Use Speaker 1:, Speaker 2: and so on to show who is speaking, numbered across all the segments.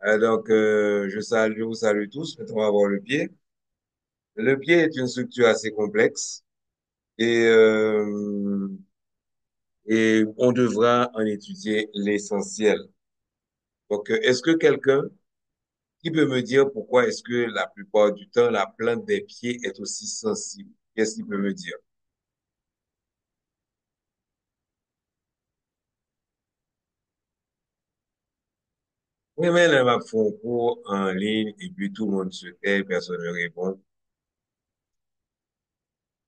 Speaker 1: Je vous salue tous. Maintenant, on va voir le pied. Le pied est une structure assez complexe et, euh, et on devra en étudier l'essentiel. Est-ce que quelqu'un qui peut me dire pourquoi est-ce que la plupart du temps, la plante des pieds est aussi sensible? Qu'est-ce qu'il peut me dire? Oui, mais là, m'a fait un cours en ligne et puis tout le monde se tait, personne ne répond.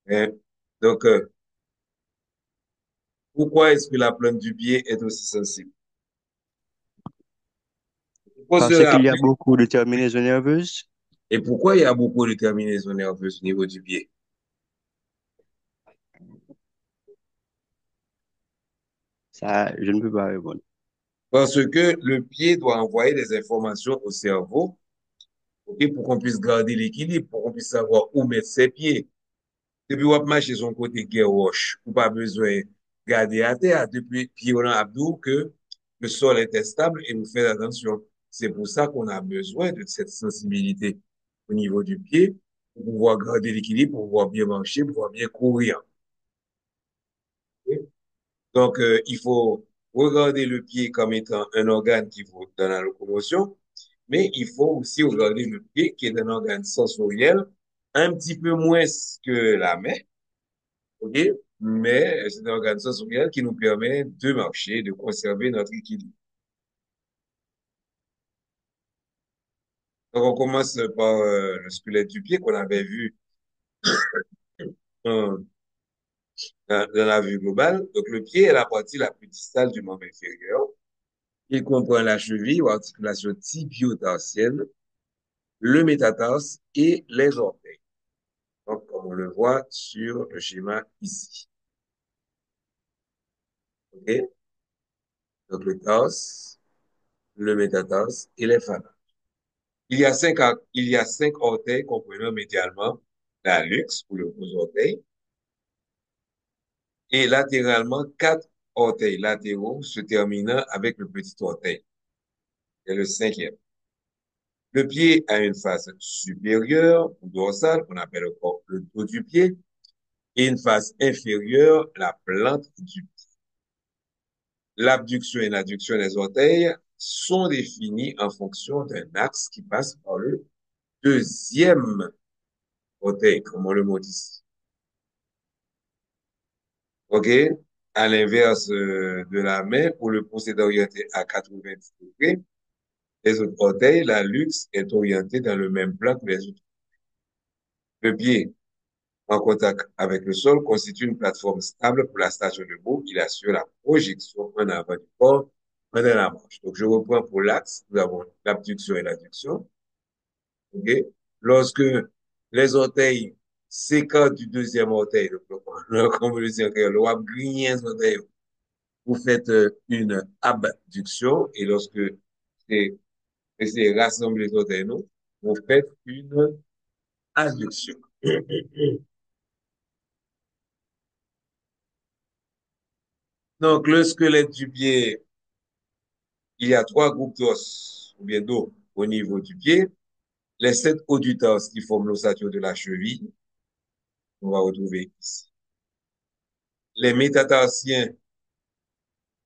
Speaker 1: Hein? Donc, euh, Pourquoi est-ce que la plante du pied est aussi sensible? Pourquoi
Speaker 2: Parce
Speaker 1: cela
Speaker 2: qu'il y a
Speaker 1: après?
Speaker 2: beaucoup de terminaisons nerveuses.
Speaker 1: Et pourquoi il y a beaucoup de terminaisons nerveuses au niveau du pied?
Speaker 2: Ça, je ne peux pas répondre.
Speaker 1: Parce que le pied doit envoyer des informations au cerveau, ok, pour qu'on puisse garder l'équilibre, pour qu'on puisse savoir où mettre ses pieds. Depuis on marche son côté qui est roche, ou pas besoin de garder à terre, depuis pied on a abdou que le sol est stable et vous faites attention. C'est pour ça qu'on a besoin de cette sensibilité au niveau du pied pour pouvoir garder l'équilibre, pour pouvoir bien marcher, pour pouvoir bien courir. Il faut regarder le pied comme étant un organe qui vous donne la locomotion, mais il faut aussi regarder le pied qui est un organe sensoriel, un petit peu moins que la main, ok? Mais c'est un organe sensoriel qui nous permet de marcher, de conserver notre équilibre. Donc, on commence par le squelette du pied qu'on avait vu dans, dans la vue globale. Donc, le pied est la partie la plus distale du membre inférieur. Il comprend la cheville ou articulation tibio-tarsienne, le métatarse et les orteils. Donc, comme on le voit sur le schéma ici. OK? Donc, le tarse, le métatarse et les phalanges. Il y a cinq orteils comprenant médialement la luxe ou le gros orteil et latéralement quatre orteils latéraux se terminant avec le petit orteil. C'est le cinquième. Le pied a une face supérieure ou dorsale qu'on appelle encore le dos du pied et une face inférieure, la plante du pied. L'abduction et l'adduction des orteils sont définis en fonction d'un axe qui passe par le deuxième orteil, comme on le montre ici. OK? À l'inverse de la main, où le pouce est orienté à 90 degrés, les autres orteils, la luxe est orientée dans le même plan que les autres. Le pied, en contact avec le sol, constitue une plateforme stable pour la station debout. Il assure la projection en avant du corps pendant la marche. Donc, je reprends pour l'axe. Nous avons l'abduction et l'adduction. OK? Lorsque les orteils s'écartent du deuxième orteil, comme on le dit, le wap grigné les orteils, vous faites une abduction et lorsque c'est c'est rassembler les orteils, non, vous faites une adduction. Donc, le squelette du pied, il y a trois groupes d'os ou bien d'os au niveau du pied. Les sept os du torse qui forment l'ossature de la cheville, on va retrouver ici. Les métatarsiens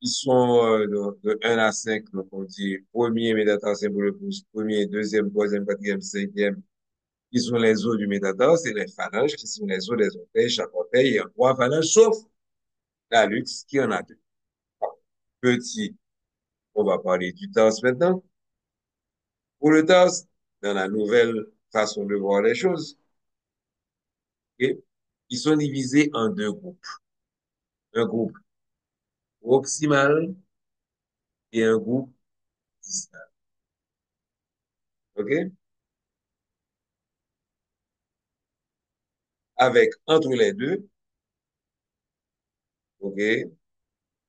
Speaker 1: qui sont de 1 à 5, donc on dit premier métatarsien pour le pouce, premier, deuxième, troisième, quatrième, cinquième, qui sont les os du métatarse, et les phalanges, qui sont les os des orteils. Chaque orteil a trois phalanges, sauf la luxe, qui en a deux. Petit, on va parler du tarse maintenant. Pour le tarse, dans la nouvelle façon de voir les choses, ok, ils sont divisés en deux groupes. Un groupe proximal et un groupe distal. OK? Avec, entre les deux, OK,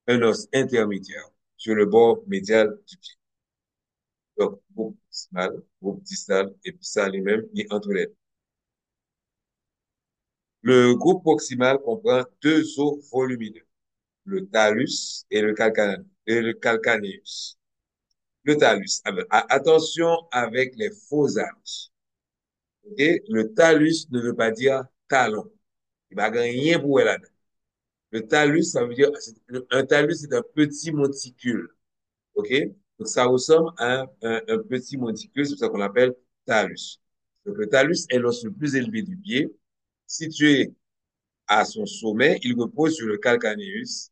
Speaker 1: un os intermédiaire sur le bord médial du pied. Donc, groupe proximal, groupe distal, et puis ça lui-même, il est entre les deux. Le groupe proximal comprend deux os volumineux, le talus et le calcaneus. Le talus. Ah ben, attention avec les faux amis. OK? Le talus ne veut pas dire talon. Il va rien pour elle là-dedans. Le talus, ça veut dire, un talus, c'est un petit monticule. OK? Donc, ça ressemble à un petit monticule, c'est pour ça qu'on l'appelle talus. Donc, le talus est l'os le plus élevé du pied. Situé à son sommet, il repose sur le calcaneus.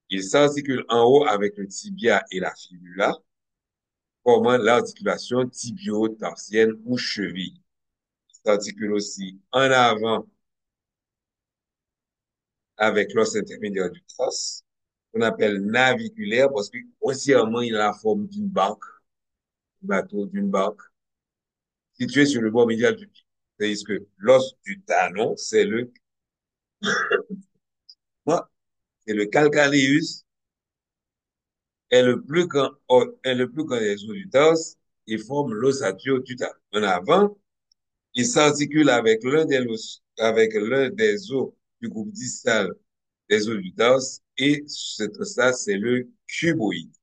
Speaker 1: Il s'articule en haut avec le tibia et la fibula, formant l'articulation tibio-tarsienne ou cheville. Il s'articule aussi en avant avec l'os intermédiaire du tros, qu'on appelle naviculaire parce que, grossièrement, il a la forme d'une barque, un bateau d'une barque, situé sur le bord médial du pied. C'est-à-dire que l'os du talon, moi, c'est le calcaneus, est le plus grand des os du tarse et forme l'ossature du talon. En avant, il s'articule avec l'un des os du groupe distal des os du tarse et ça, c'est le cuboïde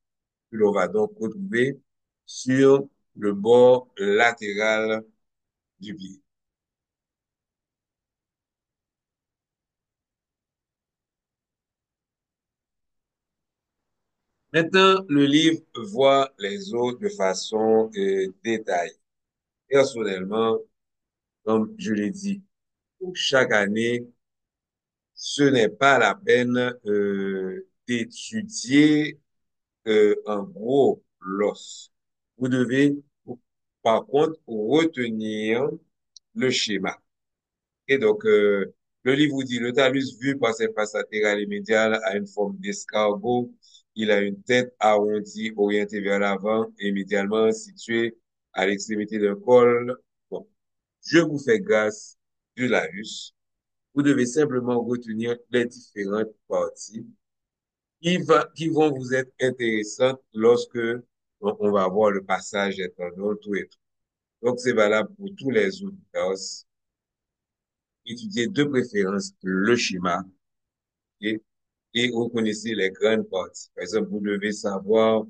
Speaker 1: que l'on va donc retrouver sur le bord latéral du pied. Maintenant, le livre voit les os de façon détaillée. Personnellement, comme je l'ai dit, pour chaque année, ce n'est pas la peine d'étudier en gros l'os. Vous devez, par contre, retenir le schéma. Et donc, le livre vous dit, le talus vu par ses faces latérales et médiales a une forme d'escargot. Il a une tête arrondie, orientée vers l'avant et médialement située à l'extrémité d'un col. Bon, je vous fais grâce du talus. Vous devez simplement retenir les différentes parties qui vont vous être intéressantes lorsque on va voir le passage des tendons, tout et tout. Donc, c'est valable pour tous les autres. Étudiez de préférence le schéma et, et reconnaissez les grandes parties. Par exemple, vous devez savoir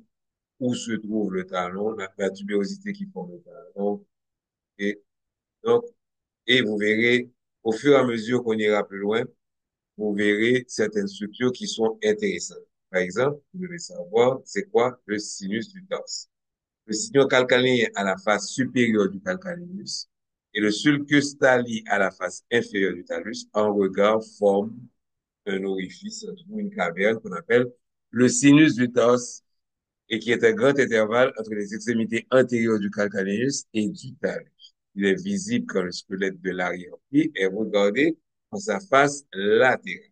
Speaker 1: où se trouve le talon, la tubérosité qui forme le talon. Et donc, et vous verrez, au fur et à mesure qu'on ira plus loin, vous verrez certaines structures qui sont intéressantes. Par exemple, vous devez savoir c'est quoi le sinus du torse. Le sillon calcanéen à la face supérieure du calcanéus et le sulcus tali à la face inférieure du talus en regard forment un orifice, une caverne qu'on appelle le sinus du torse et qui est un grand intervalle entre les extrémités antérieures du calcaneus et du talus. Il est visible quand le squelette de l'arrière-pied est regardé en sa face latérale.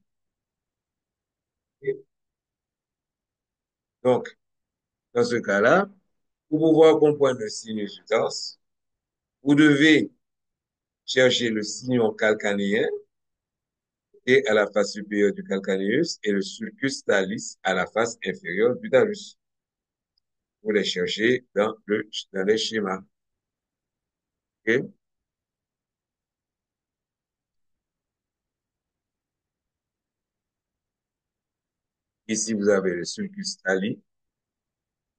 Speaker 1: Donc, dans ce cas-là, pour pouvoir comprendre le sinus du torse, vous devez chercher le sillon calcanéen et à la face supérieure du calcaneus et le sulcus talis à la face inférieure du talus. Vous les cherchez dans les schémas. OK? Ici, vous avez le sulcus tali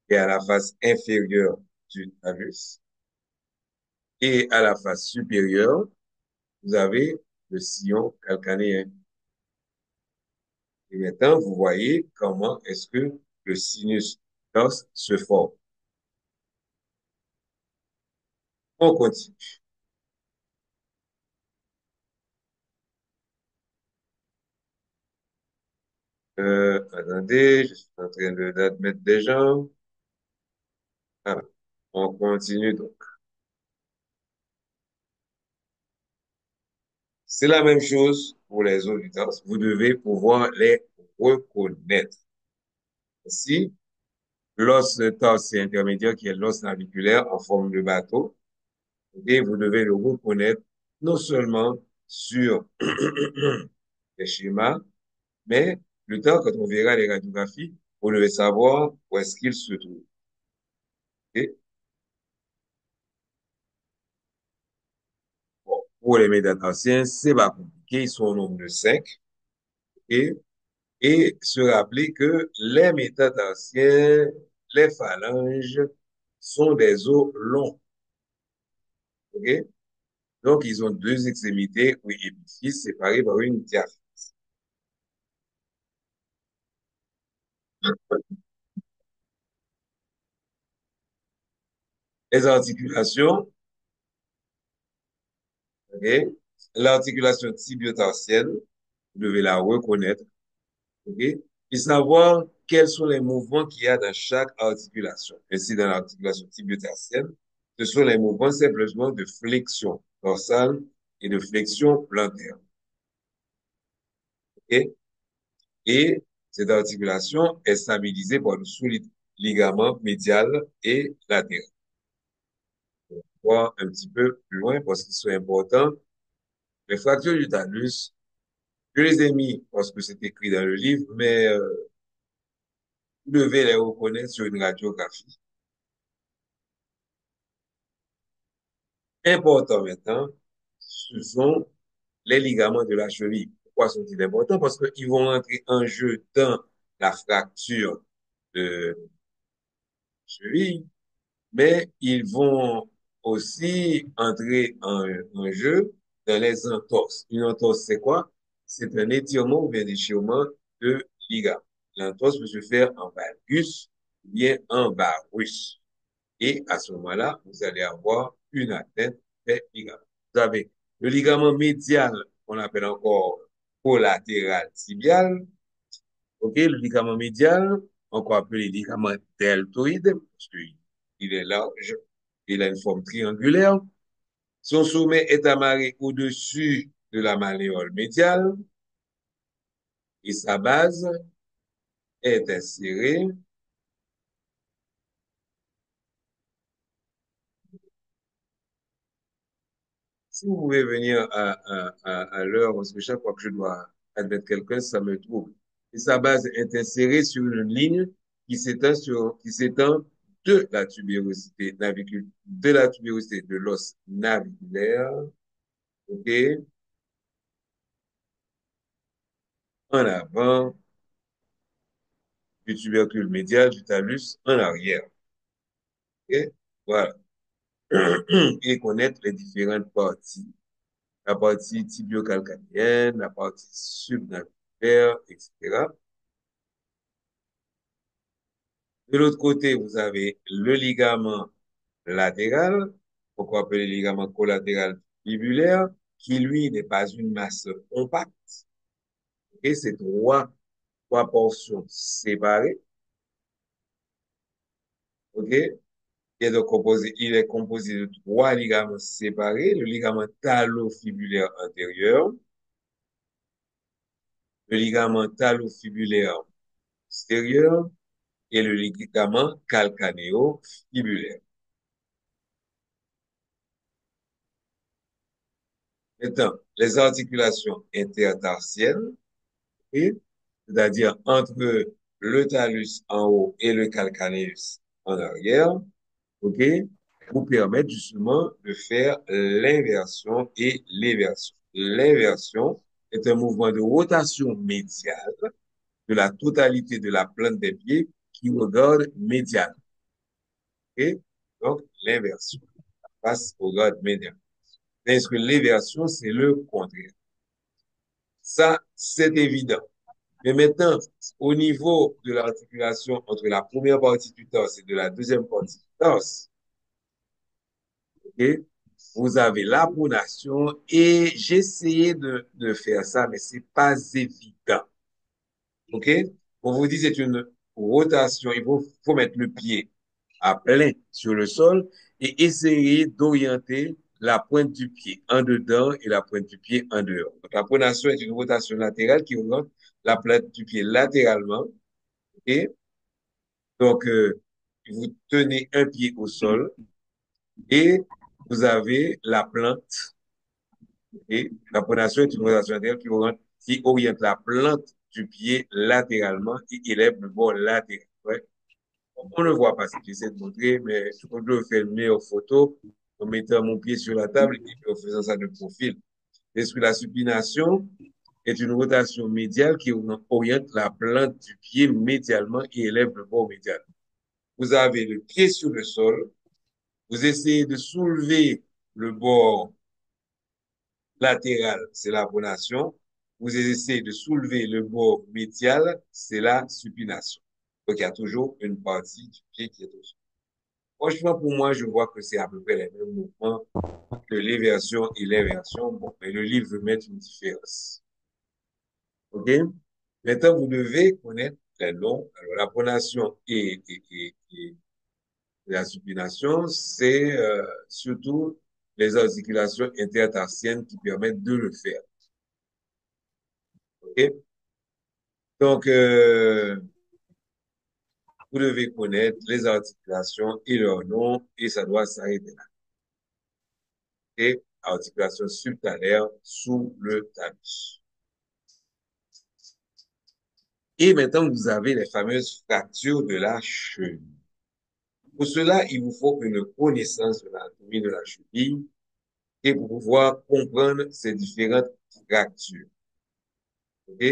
Speaker 1: et à la face inférieure du talus. Et à la face supérieure, vous avez le sillon calcanéen. Et maintenant, vous voyez comment est-ce que le sinus torse se forme. On continue. Attendez, je suis en train d'admettre des gens. Voilà. On continue donc. C'est la même chose pour les autres du torse. Vous devez pouvoir les reconnaître. Si l'os torsé intermédiaire, qui est l'os naviculaire en forme de bateau, et vous devez le reconnaître non seulement sur les schémas, mais plus tard, quand on verra les radiographies, vous devez savoir où est-ce qu'il se trouve. Ok. Bon, pour les métatarsiens, c'est pas compliqué, ils sont au nombre de 5. Et, et se rappeler que les métatarsiens, les phalanges sont des os longs. OK? Donc, ils ont deux extrémités ou épiphyses séparées par une diaphyse. Les articulations, OK? L'articulation tibio-tarsienne, vous devez la reconnaître, OK? Et savoir quels sont les mouvements qu'il y a dans chaque articulation. Ainsi, dans l'articulation tibio-tarsienne, ce sont les mouvements simplement de flexion dorsale et de flexion plantaire. OK? Et cette articulation est stabilisée par le sous-ligament médial et latéral. On va voir un petit peu plus loin parce qu'ils sont importants. Les fractures du talus, je les ai mis parce que c'est écrit dans le livre, mais vous devez les reconnaître sur une radiographie. Important maintenant, ce sont les ligaments de la cheville. Pourquoi sont-ils importants? Parce qu'ils vont entrer en jeu dans la fracture de cheville, mais ils vont aussi entrer en jeu dans les entorses. Une entorse, c'est quoi? C'est un étirement ou bien déchirement de ligament. L'entorse peut se faire en valgus ou bien en varus. Et à ce moment-là, vous allez avoir une atteinte des ligaments. Vous avez le ligament médial, qu'on appelle encore collatéral tibial. OK, le ligament médial, encore appelé ligament deltoïde, parce qu'il est large, il a une forme triangulaire. Son sommet est amarré au-dessus de la malléole médiale et sa base est insérée. Si vous pouvez venir à l'heure, parce que chaque fois que je dois admettre quelqu'un, ça me trouble. Et sa base est insérée sur une ligne qui s'étend de la tubérosité de l'os naviculaire, OK, en avant, du tubercule médial, du talus, en arrière. OK? Voilà. Et connaître les différentes parties. La partie tibiocalcanienne, la partie subnaviculaire, etc. De l'autre côté, vous avez le ligament latéral, pourquoi appeler ligament collatéral fibulaire, qui lui n'est pas une masse compacte. Et c'est trois portions séparées. OK? Il est composé de trois ligaments séparés. Le ligament talofibulaire antérieur, le ligament talofibulaire postérieur et le ligament calcanéo-fibulaire. Maintenant, les articulations intertarsiennes, et c'est-à-dire entre le talus en haut et le calcaneus en arrière, OK, vous permettent justement de faire l'inversion et l'éversion. L'inversion est un mouvement de rotation médiale de la totalité de la plante des pieds qui regarde médiane. OK? Donc, l'inversion passe au regard médian. Est-ce que l'éversion, c'est le contraire? Ça, c'est évident. Mais maintenant, au niveau de l'articulation entre la première partie du torse et de la deuxième partie du torse, ok, vous avez la pronation et j'ai essayé de faire ça, mais c'est pas évident. OK? On vous dit c'est une rotation. Faut mettre le pied à plein sur le sol et essayer d'orienter la pointe du pied en dedans et la pointe du pied en dehors. Donc, la pronation est une rotation latérale qui oriente la pointe du pied latéralement. OK? Donc, vous tenez un pied au sol et vous avez la plante. Et la pronation est une rotation latérale qui oriente la plante du pied latéralement et élève le bord latéral. Ouais. On ne voit pas ce que j'essaie de montrer, mais je peux le faire mieux en photo en mettant mon pied sur la table et en faisant ça de profil. Est-ce que la supination est une rotation médiale qui oriente la plante du pied médialement et élève le bord médial? vous avez le pied sur le sol, vous essayez de soulever le bord latéral, c'est la pronation, vous essayez de soulever le bord médial, c'est la supination. Donc, il y a toujours une partie du pied qui est au sol. Franchement, pour moi, je vois que c'est à peu près les mêmes mouvements que l'éversion et l'inversion. Bon, mais le livre veut mettre une différence. OK? Maintenant, vous devez connaître les noms. Alors, la pronation et la supination, c'est surtout les articulations intertarsiennes qui permettent de le faire. OK? Donc, vous devez connaître les articulations et leurs noms, et ça doit s'arrêter là. Et articulation subtalaire sous le talus. Et maintenant, vous avez les fameuses fractures de la cheville. Pour cela, il vous faut une connaissance de l'anatomie de la cheville et pour pouvoir comprendre ces différentes fractures. OK?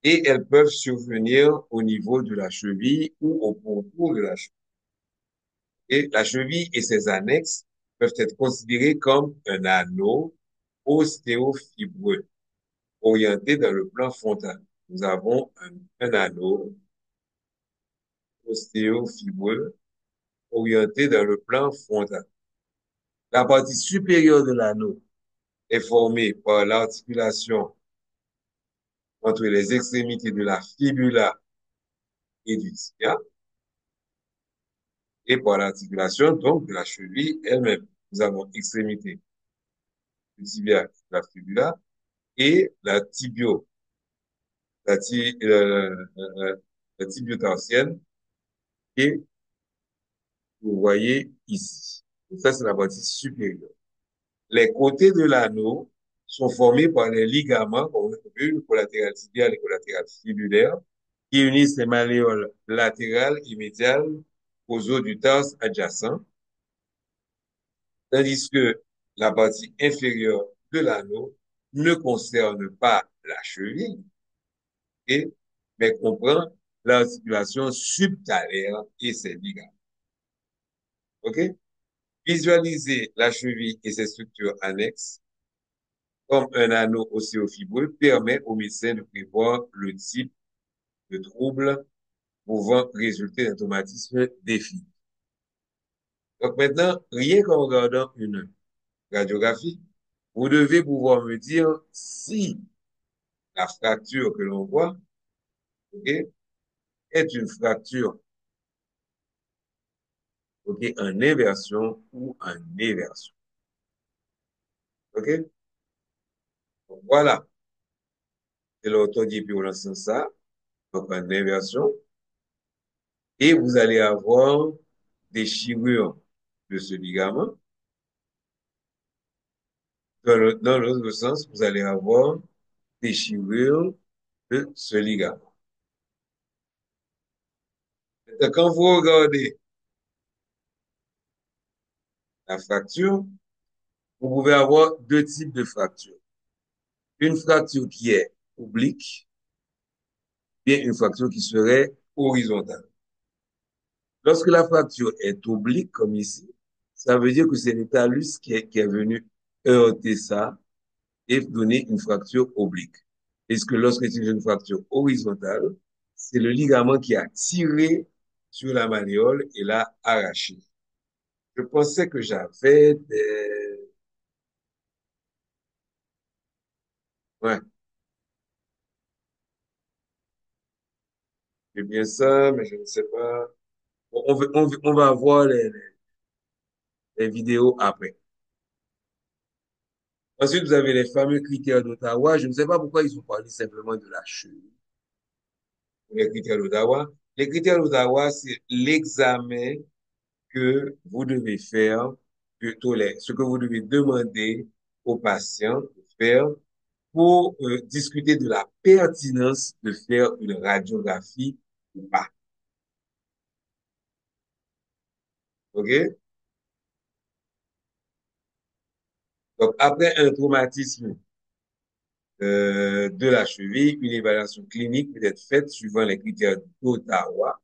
Speaker 1: Et elles peuvent survenir au niveau de la cheville ou au pourtour de la cheville. Et la cheville et ses annexes peuvent être considérées comme un anneau ostéofibreux orienté dans le plan frontal. Nous avons un anneau ostéofibreux orienté dans le plan frontal. La partie supérieure de l'anneau est formée par l'articulation entre les extrémités de la fibula et du tibia et par l'articulation donc de la cheville elle-même. Nous avons extrémité du tibia, la fibula et la tibio, la, ti, la tibiotarsienne et vous voyez ici. Et ça, c'est la partie supérieure. Les côtés de l'anneau sont formés par les ligaments, comme vous avez vu, le collatéral tibial et le collatéral fibulaire, qui unissent les malléoles latérales et médiales aux os du tarse adjacent, tandis que la partie inférieure de l'anneau ne concerne pas la cheville, et, mais comprend l'articulation subtalaire et ses ligaments. OK? Visualiser la cheville et ses structures annexes comme un anneau ostéofibreux permet au médecin de prévoir le type de trouble pouvant résulter d'un traumatisme défini. Donc maintenant, rien qu'en regardant une radiographie, vous devez pouvoir me dire si la fracture que l'on voit, okay, est une fracture, okay, en inversion ou en éversion. OK? Donc, voilà. C'est l'orthodie dans ce sens ça, donc en inversion. Et vous allez avoir des déchirure de ce ligament. Dans l'autre sens, vous allez avoir des déchirure de ce ligament. Donc, quand vous regardez la fracture, vous pouvez avoir deux types de fractures. Une fracture qui est oblique, et une fracture qui serait horizontale. Lorsque la fracture est oblique, comme ici, ça veut dire que c'est le talus qui est venu heurter ça et donner une fracture oblique. Est-ce que lorsque c'est une fracture horizontale, c'est le ligament qui a tiré sur la malléole et l'a arraché. Je pensais que j'avais des... Ouais, c'est bien ça, mais je ne sais pas. Bon, on va voir les vidéos après. Ensuite, vous avez les fameux critères d'Ottawa. Je ne sais pas pourquoi ils ont parlé simplement de la cheville. Les critères d'Ottawa. Les critères d'Ottawa, c'est l'examen que vous devez faire, plutôt ce que vous devez demander aux patients de faire pour discuter de la pertinence de faire une radiographie ou pas. OK? Donc, après un traumatisme de la cheville, une évaluation clinique peut être faite suivant les critères d'Ottawa.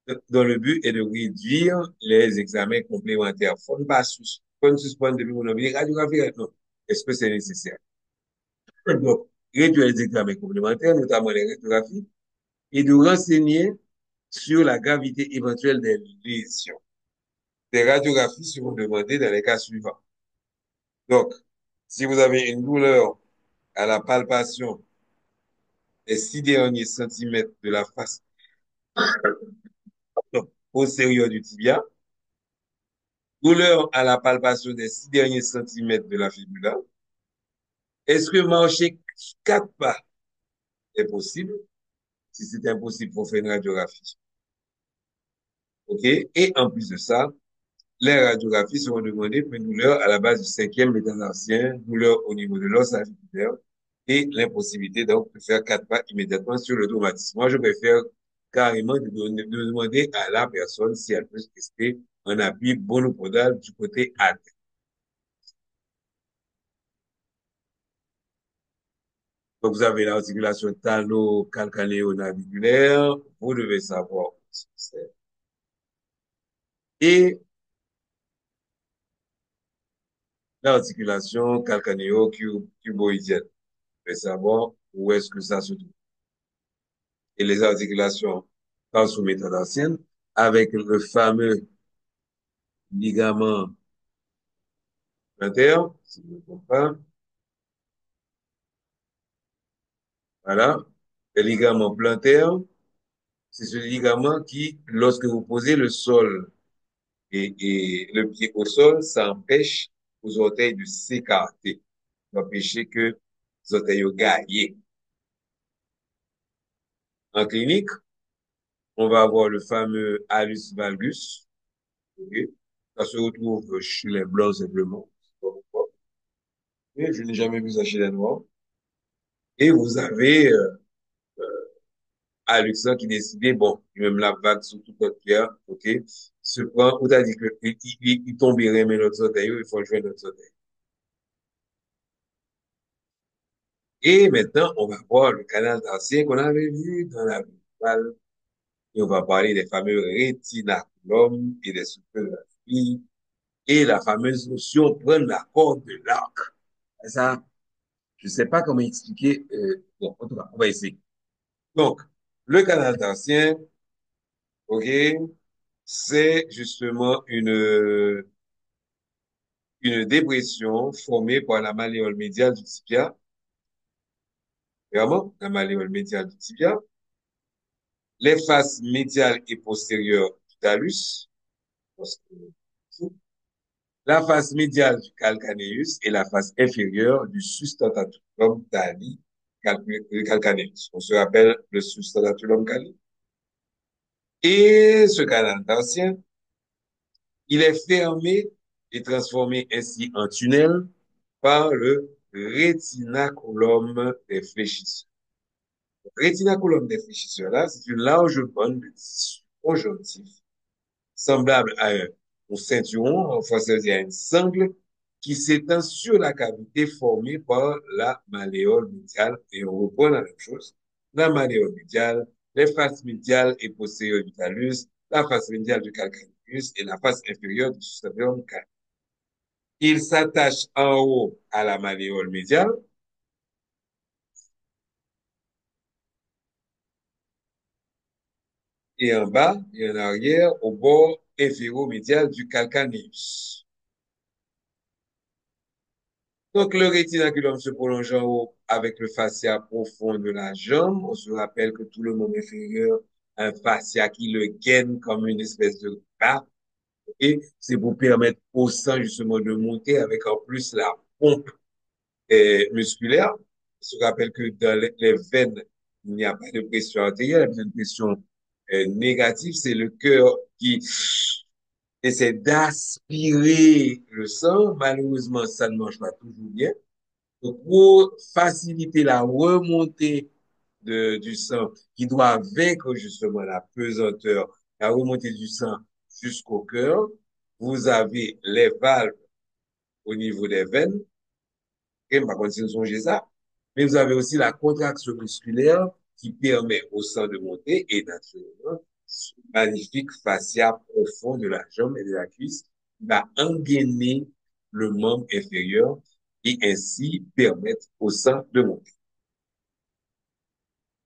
Speaker 1: dont le but est de réduire les examens complémentaires. Faut ne suspendre depuis mon avis. Radiographie, non. Est-ce que c'est nécessaire? Donc, réduire les examens complémentaires, notamment les radiographies, et de renseigner sur la gravité éventuelle des lésions. Des radiographies seront demandées dans les cas suivants. Donc, si vous avez une douleur à la palpation des 6 derniers centimètres de la face postérieure du tibia, douleur à la palpation des 6 derniers centimètres de la fibula, est-ce que marcher 4 pas est possible? Si c'est impossible, il faut faire une radiographie. OK? Et en plus de ça, les radiographies seront demandées pour une douleur à la base du 5e métatarsienne, douleur au niveau de l'os aviculaire et l'impossibilité donc de faire 4 pas immédiatement sur le traumatisme. Moi, je préfère carrément de demander à la personne si elle peut se tester un appui bonopodal du côté AD. Donc, vous avez l'articulation talo-calcanéo-naviculaire. Vous devez savoir ce que c'est. Et l'articulation calcanéo-cuboïdienne. Vous devez savoir où est-ce que ça se trouve. Et les articulations tarso-métatarsiennes avec le fameux ligament plantaire, si je ne me trompe pas. Voilà. Le ligament plantaire, c'est ce ligament qui, lorsque vous posez le sol et le pied au sol, ça empêche aux orteils de s'écarter, d'empêcher que les orteils gaillent. En clinique, on va avoir le fameux hallux valgus. Okay? Ça se retrouve chez les blancs simplement. Et je n'ai jamais vu ça chez les noirs. Et vous avez Alexandre qui décidait, bon, même la vague sur toute notre pierre, ok, se prend, ou t'as dit que il tomberait, mais notre orteil, il faut jouer notre orteil. Et maintenant, on va voir le canal d'ancien qu'on avait vu dans la visual, et on va parler des fameux rétinaculum et des supergraphies, et la fameuse notion prendre la corde de l'arc. Ça, je sais pas comment expliquer, bon, en tout cas, on va essayer. Donc, le canal d'ancien, ok, c'est justement une dépression formée par la malléole médiale du tibia, vraiment, la malléole médiale du tibia, les faces médiales et postérieures du talus, la face médiale du calcaneus et la face inférieure du sustentaculum tali calcaneus. On se rappelle le sustentaculum cali. Et ce canal ancien, il est fermé et transformé ainsi en tunnel par le rétinaculum des fléchisseurs. Le rétinaculum des fléchisseurs, là, c'est une large bande de tissu conjonctif semblable à un ceinturon, enfin, c'est-à-dire à une sangle qui s'étend sur la cavité formée par la malléole médiale. Et on reprend la même chose. La malléole médiale, les faces médiales et postérieures du talus, la face médiale du calcaneus et la face inférieure du sustentaculum calcaneus. Il s'attache en haut à la malléole médiale et en bas et en arrière au bord inféro-médial du calcaneus. Donc, le rétinaculum se prolonge en haut avec le fascia profond de la jambe. On se rappelle que tout le membre inférieur a un fascia qui le gaine comme une espèce de bas. Et c'est pour permettre au sang justement de monter avec en plus la pompe musculaire. On se rappelle que dans les veines, il n'y a pas de pression artérielle, il y a une pression négative. C'est le cœur qui essaie d'aspirer le sang. Malheureusement, ça ne marche pas toujours bien. Donc, pour faciliter la remontée du sang, qui doit vaincre justement la pesanteur, la remontée du sang jusqu'au cœur, vous avez les valves au niveau des veines, et par contre, si vous songez ça, mais vous avez aussi la contraction musculaire qui permet au sang de monter, et naturellement, magnifique fascia profond de la jambe et de la cuisse va engainer le membre inférieur et ainsi permettre au sang de monter.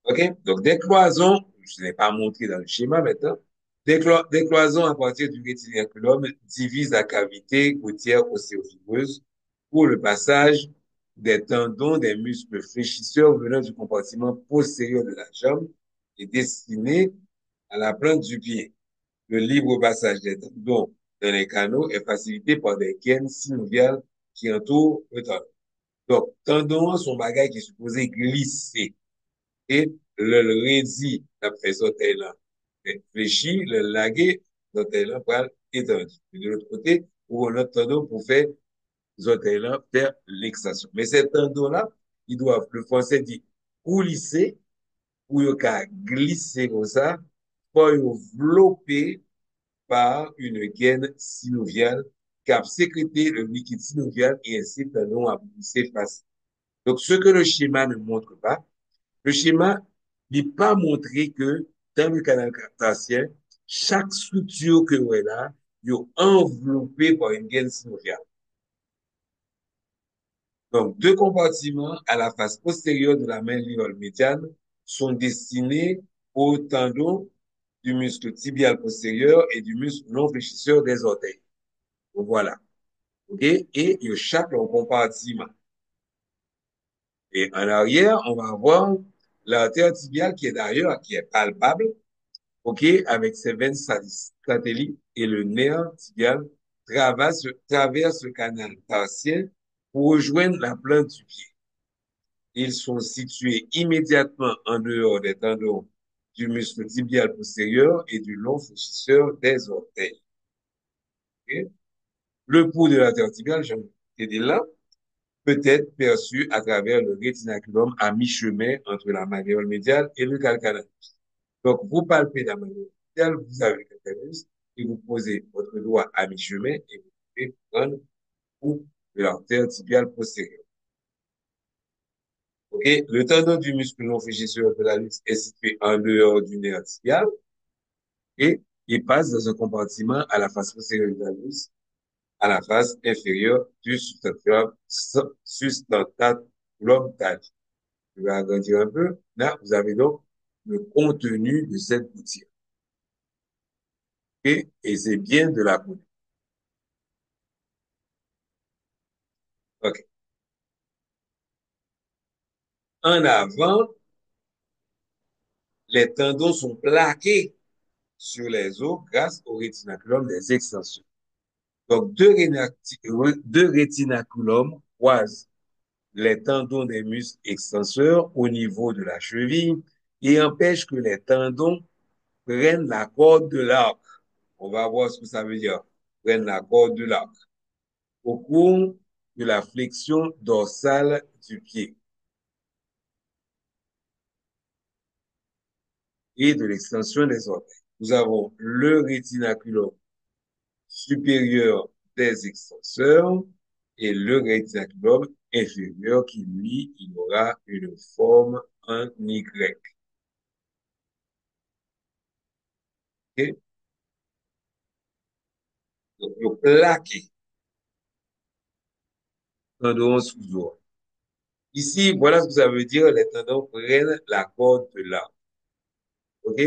Speaker 1: OK? Donc, des cloisons, je ne l'ai pas montré dans le schéma maintenant, des cloisons à partir du rétinaculum divisent la cavité gouttière océofibreuse pour le passage des tendons des muscles fléchisseurs venant du compartiment postérieur de la jambe et destinés à la plante du pied. Le libre passage des tendons dans les canaux est facilité par des gaines synoviales qui entourent le tendon. Donc, tendons sont bagages qui sont supposés glisser. Et le redit, d'après orteil là, fléchi, le lagué, orteil là, pour étendu. Et de l'autre côté, pour l'autre tendon pour faire orteil là, faire l'extension. Mais ces tendons-là, ils doivent, le français dit, coulisser, ou ils glisser comme ça, pour envelopper par une gaine synoviale qui a sécrété le liquide synovial et ainsi le tendon a poussé face. Donc, ce que le schéma ne montre pas, le schéma n'est pas montré que dans le canal carpatien, chaque structure que vous avez là, est enveloppée par une gaine synoviale. Donc, deux compartiments à la face postérieure de la main linéaire médiane sont destinés au tendon du muscle tibial postérieur et du muscle non fléchisseur des orteils. Donc, voilà. OK? Et chaque compartiment. Et en arrière, on va avoir l'artère tibiale qui est d'ailleurs, qui est palpable, OK, avec ses veines satellites et le nerf tibial traverse le canal tarsien pour rejoindre la plante du pied. Ils sont situés immédiatement en dehors des tendons du muscle tibial postérieur et du long fléchisseur des orteils. OK? Le pouls de l'artère tibiale, j'en ai dit là, peut être perçu à travers le rétinaculum à mi-chemin entre la malléole médiale et le calcaneus. Donc, vous palpez la malléole médiale, vous avez le calcaneus, et vous posez votre doigt à mi-chemin et vous pouvez prendre ou de l'artère tibiale postérieure. OK? Le tendon du muscle non fléchisseur de la luxe est situé en dehors du nerf tibial et il passe dans un compartiment à la face postérieure de la luxe, à la face inférieure du sustentaculum tali. Je vais agrandir un peu. Là, vous avez donc le contenu de cette gouttière. OK? Et c'est bien de la poudre. OK. En avant, les tendons sont plaqués sur les os grâce au rétinaculum des extensions. Donc, deux rétinaculums croisent les tendons des muscles extenseurs au niveau de la cheville et empêchent que les tendons prennent la corde de l'arc. On va voir ce que ça veut dire. Prennent la corde de l'arc au cours de la flexion dorsale du pied et de l'extension des orteils. Nous avons le rétinaculum supérieur des extenseurs et le rétinaculum inférieur qui, lui, il aura une forme en Y. OK? Donc, le plaqué, tendon sous-os. Ici, voilà ce que ça veut dire, les tendons prennent la corde de l'arc. OK?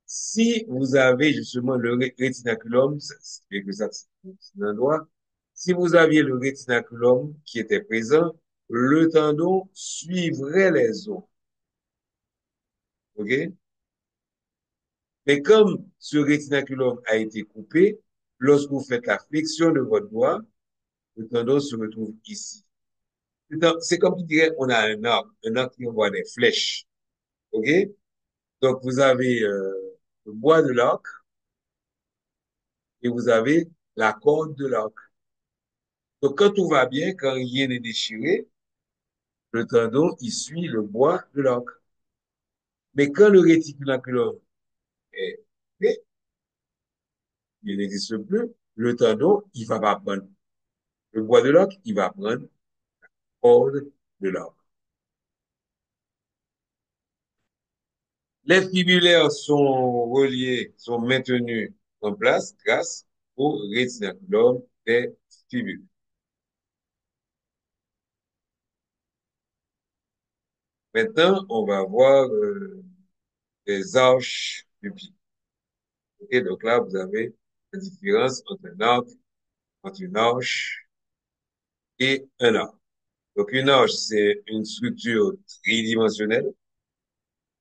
Speaker 1: Si vous avez justement le rétinaculum, c'est que ça, c'est un doigt. Si vous aviez le rétinaculum qui était présent, le tendon suivrait les os. OK? Mais comme ce rétinaculum a été coupé, lorsque vous faites la flexion de votre doigt, le tendon se retrouve ici. C'est comme qui dirait, on a un arc qui envoie des flèches. OK? Donc, vous avez le bois de l'arc et vous avez la corde de l'arc. Donc, quand tout va bien, quand rien n'est déchiré, le tendon, il suit le bois de l'arc. Mais quand le rétinaculum est fait, il n'existe plus, le tendon, il va pas prendre le bois de l'arc, il va prendre la corde de l'arc. Les fibulaires sont reliés, sont maintenus en place grâce au rétinaculum des fibules. Maintenant, on va voir les arches du pied. Ok, donc là, vous avez la différence entre un arc, entre une arche et un arc. Donc, une arche, c'est une structure tridimensionnelle,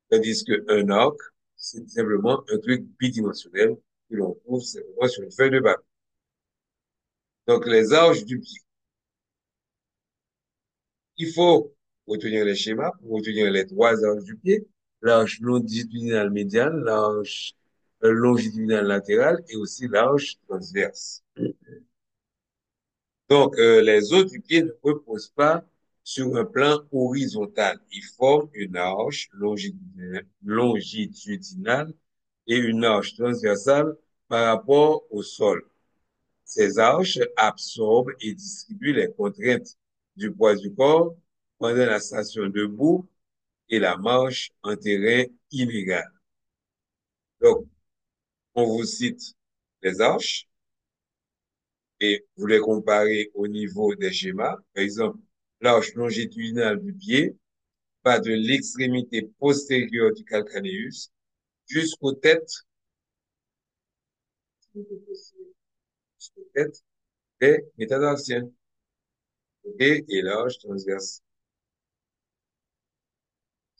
Speaker 1: tandis qu'un arc, c'est simplement un truc bidimensionnel que l'on trouve simplement sur une feuille de papier. Donc, les arches du pied. Il faut retenir les schémas pour retenir les trois arches du pied, l'arche longitudinale médiane, l'arche longitudinale latérale et aussi l'arche transverse. Donc, les os du pied ne reposent pas sur un plan horizontal. Ils forment une arche longitudinale et une arche transversale par rapport au sol. Ces arches absorbent et distribuent les contraintes du poids du corps pendant la station debout et la marche en terrain inégal. Donc, on vous cite les arches et vous les comparez au niveau des schémas. Par exemple, l'arche longitudinale du pied va de l'extrémité postérieure du calcaneus jusqu'aux têtes, jusqu'aux têtes des métatarsiens. OK? Et l'arche transverse.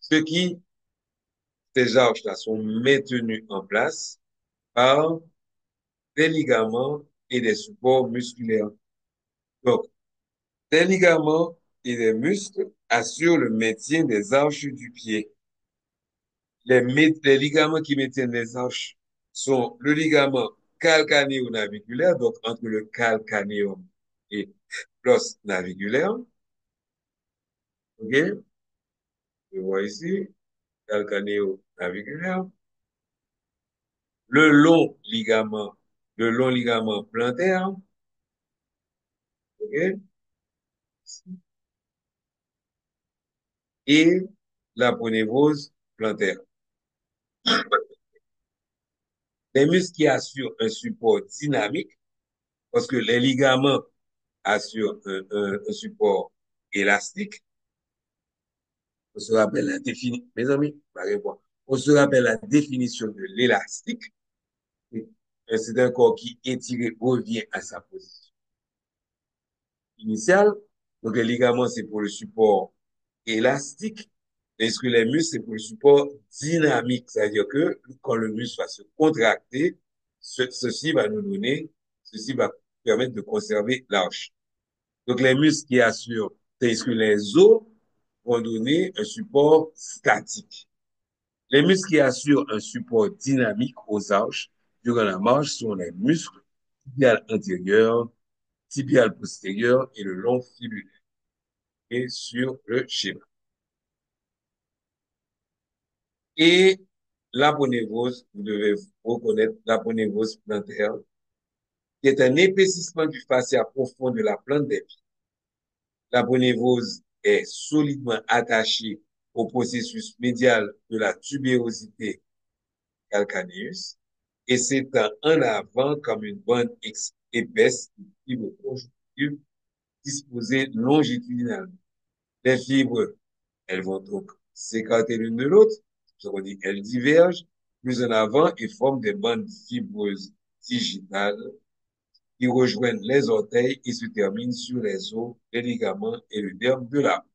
Speaker 1: Ce qui, ces arches-là sont maintenues en place par des ligaments et des supports musculaires. Donc, des ligaments et des muscles assurent le maintien des arches du pied. Les ligaments qui maintiennent les arches sont le ligament calcanéo-naviculaire, donc entre le calcanéum et l'os naviculaire. OK? Je vois ici, calcanéo-naviculaire. Le le long ligament plantaire. OK? Et la ponévrose plantaire. Les muscles qui assurent un support dynamique, parce que les ligaments assurent un support élastique. On se rappelle la définition, mes amis, on se rappelle la définition de l'élastique. C'est un corps qui étiré revient à sa position initiale. Donc, les ligaments, c'est pour le support élastique. Est-ce que les muscles, c'est pour le support dynamique? C'est-à-dire que quand le muscle va se contracter, ceci va nous donner, ceci va permettre de conserver l'arche. Donc, les muscles qui assurent, tels que les os, vont donner un support statique. Les muscles qui assurent un support dynamique aux arches durant la marche sont les muscles tibial antérieur, tibial postérieur et le long fibulaire. Et sur le schéma. Et l'aponévrose, vous devez reconnaître l'aponévrose plantaire, qui est un épaississement du fascia profond de la plante des pieds. L'aponévrose est solidement attachée au processus médial de la tubérosité calcaneus et s'étend en avant comme une bande épaisse de fibres conjonctives disposées longitudinalement. Les fibres, elles vont donc s'écarter l'une de l'autre, on dit elles divergent plus en avant et forment des bandes fibreuses digitales qui rejoignent les orteils et se terminent sur les os, les ligaments et le derme de la peau.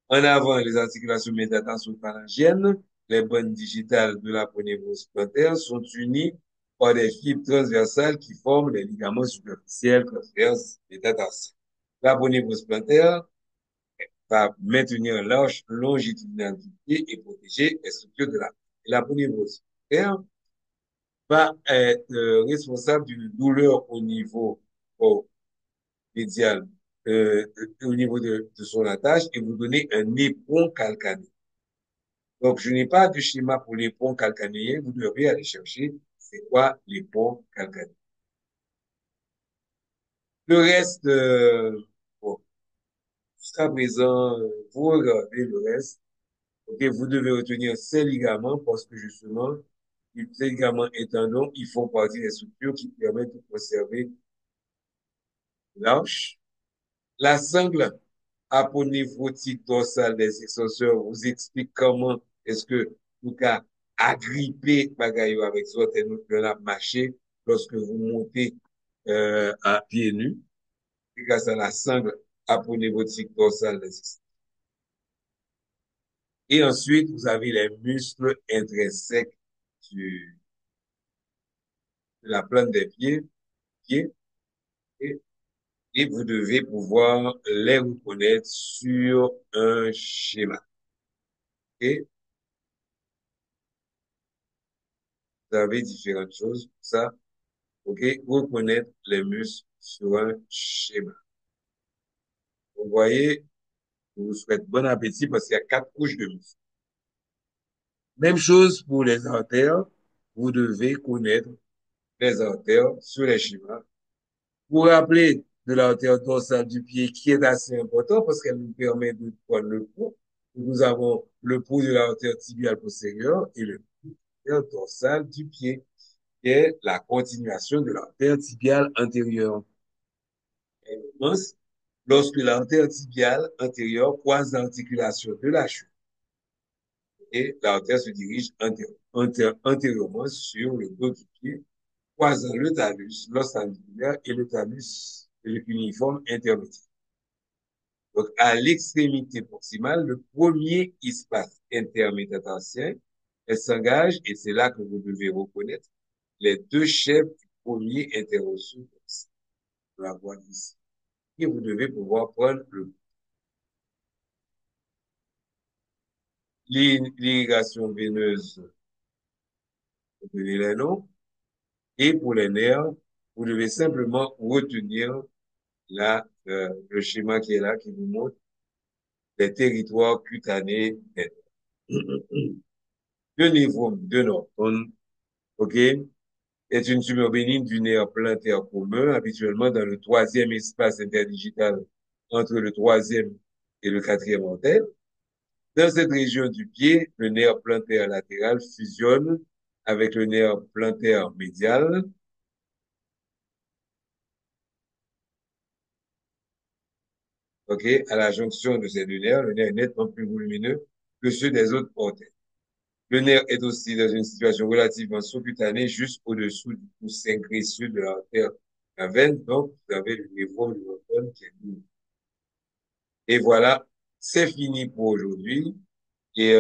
Speaker 1: En avant, les articulations métatarso-phalangiennes, les bandes digitales de la ponévrose plantaire sont unies par des fibres transversales qui forment les ligaments superficiels transverses métatarsiens. La ponévrose plantaire va maintenir l'arche longitudinale du pied et protéger les structures de la peau. La ponévrose plantaire va être responsable d'une douleur au niveau médial, au niveau de son attache et vous donner un éperon calcané. Donc, je n'ai pas de schéma pour les ponts calcanéens. Vous devez aller chercher c'est quoi les ponts calcanéens. Le reste, bon, jusqu'à présent, vous regardez le reste. Ok, vous devez retenir ces ligaments parce que justement, ces ligaments étant longs, ils font partie des structures qui permettent de conserver l'arche. La sangle aponevrotique dorsale des extenseurs vous explique comment est-ce que vous pouvez agripper bagaille avec soit et nous la marcher lorsque vous montez à pieds nus. C'est grâce à la sangle aponevrotique dorsale des extenseurs. Et ensuite, vous avez les muscles intrinsèques du, de la plante des pieds et, et vous devez pouvoir les reconnaître sur un schéma. Et vous avez différentes choses pour ça. OK? Reconnaître les muscles sur un schéma. Vous voyez, je vous souhaite bon appétit parce qu'il y a 4 couches de muscles. Même chose pour les artères. Vous devez connaître les artères sur les schémas. Vous rappeler de l'artère dorsale du pied qui est assez important parce qu'elle nous permet de prendre le pouls. Nous avons le pouls de l'artère tibiale postérieure et le l'artère dorsale du pied qui est la continuation de l'artère tibiale antérieure. Elle commence lorsque l'artère tibiale antérieure croise l'articulation de la cheville et l'artère se dirige antérieurement sur le dos du pied, croisant le talus, l'os tendinaire et le talus et le cuneiforme intermédiaire. Donc, à l'extrémité proximale, le premier espace intermétatartien, elle s'engage, et c'est là que vous devez reconnaître les deux chefs du premier interosseau dorsal. Vous la voyez ici. Et vous devez pouvoir prendre l'irrigation veineuse, vous donnez les noms, et pour les nerfs, vous devez simplement retenir le schéma qui est là, qui vous montre les territoires cutanés des nerfs. Le névrome de Norton, OK, est une tumeur bénigne du nerf plantaire commun, habituellement dans le troisième espace interdigital entre le troisième et le quatrième orteil. Dans cette région du pied, le nerf plantaire latéral fusionne avec le nerf plantaire médial, OK, à la jonction de ces deux nerfs, le nerf est nettement plus volumineux que ceux des autres orteils. Le nerf est aussi dans une situation relativement sous-cutanée, juste au-dessous du coussin graisseux de l'artère, la veine. Donc, vous avez le névrome du Norton qui est libre. Et voilà, c'est fini pour aujourd'hui. Et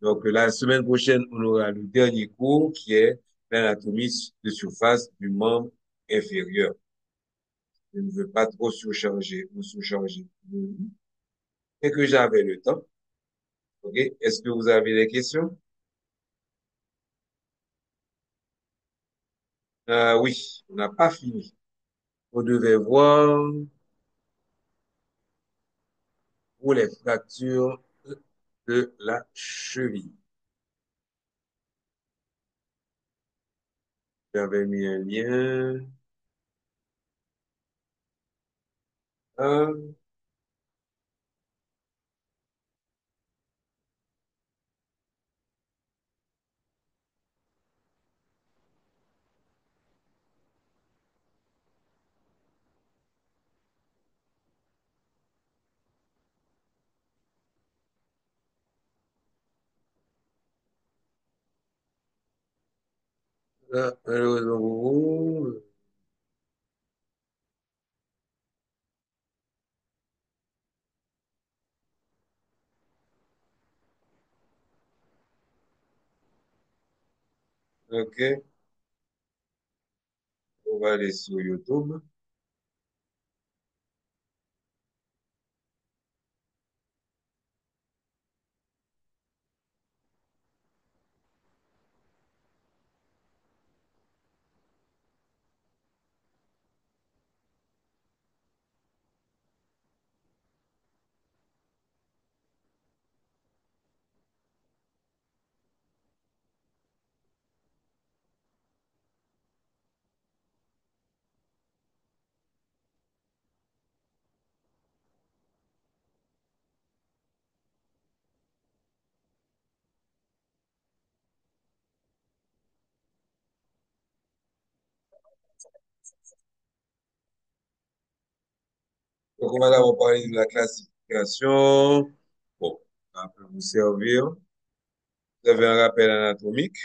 Speaker 1: donc, la semaine prochaine, on aura le dernier cours qui est l'anatomie de surface du membre inférieur. Je ne veux pas trop surcharger ou sous-charger. Et que j'avais le temps. OK? Est-ce que vous avez des questions? Oui, on n'a pas fini. On devait voir pour les fractures de la cheville. J'avais mis un lien. Ah, malheureusement pour vous. OK, on va aller sur YouTube. Donc, on va d'abord parler de la classification. Bon, ça peut vous servir. Vous avez un rappel anatomique.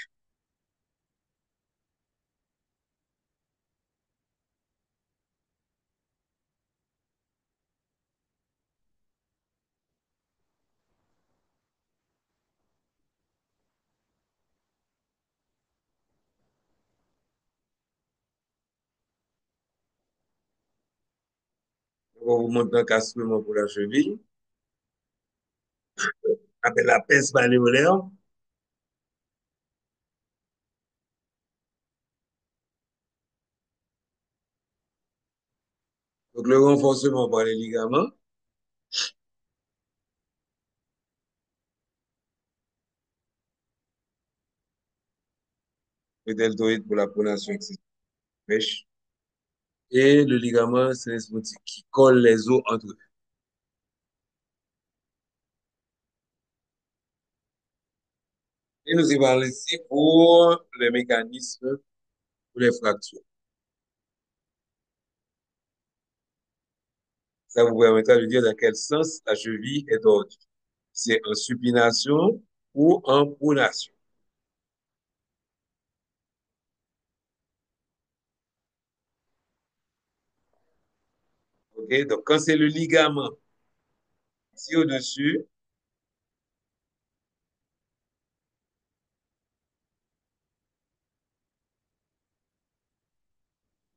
Speaker 1: On va vous montrer un castrement pour la cheville. Appelle la pince malléolaire. Donc, le renforcement par les ligaments. Le deltoïde pour la pronation excessive pêche. Et le ligament synesmotique qui colle les os entre eux. Et nous y allons ici pour les mécanismes pour les fractures. Ça vous permettra de dire dans quel sens la cheville est tordue. C'est en supination ou en pronation. OK? Donc, quand c'est le ligament ici au-dessus,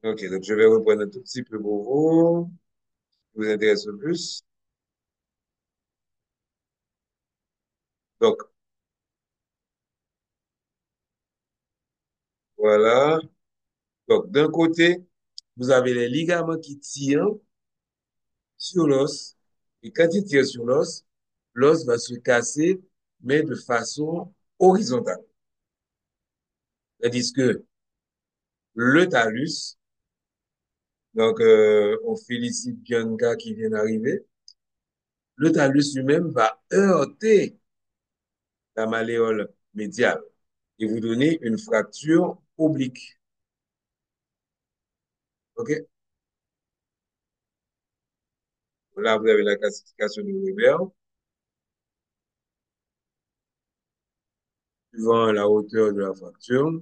Speaker 1: OK, donc je vais reprendre un tout petit peu pour vous, qui vous intéresse le plus. Donc, voilà. Donc, d'un côté, vous avez les ligaments qui tirent sur l'os. Et quand ils tirent sur l'os, l'os va se casser, mais de façon horizontale. Tandis que le talus, donc on félicite Bianca qui vient d'arriver, le talus lui-même va heurter la malléole médiale et vous donner une fracture oblique. OK? Là, vous avez la classification de Weber, suivant la hauteur de la fracture.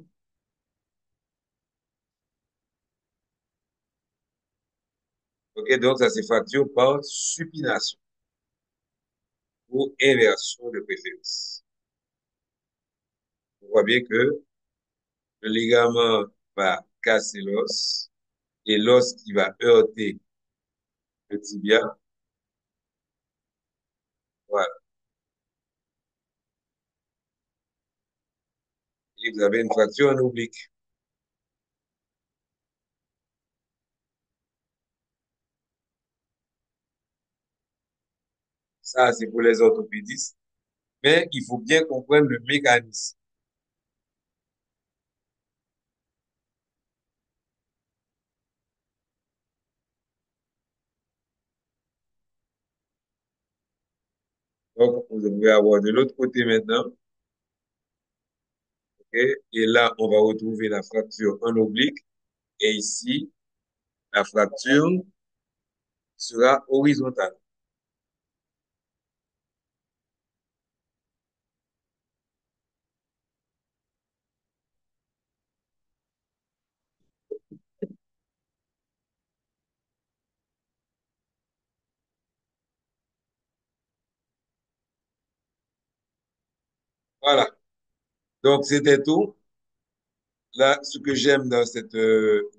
Speaker 1: OK? Donc, ça c'est fracture par supination ou inversion de préférence. On voit bien que le ligament va casser l'os et l'os qui va heurter le tibia. Voilà. Et vous avez une fracture en oblique. Ça, c'est pour les orthopédistes. Mais il faut bien comprendre le mécanisme. Donc, vous devez avoir de l'autre côté maintenant. OK? Et là, on va retrouver la fracture en oblique. Et ici, la fracture sera horizontale. Voilà. Donc, c'était tout. Là, ce que j'aime dans cette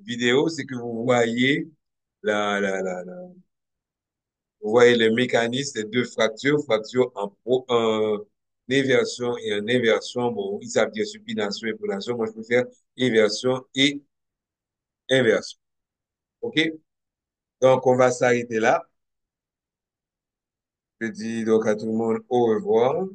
Speaker 1: vidéo, c'est que vous voyez les mécanismes des deux fractures, fracture en éversion et en inversion. Bon, ils savent dire supination et pronation. Moi, je préfère inversion et inversion. OK? Donc, on va s'arrêter là. Je dis donc à tout le monde au revoir.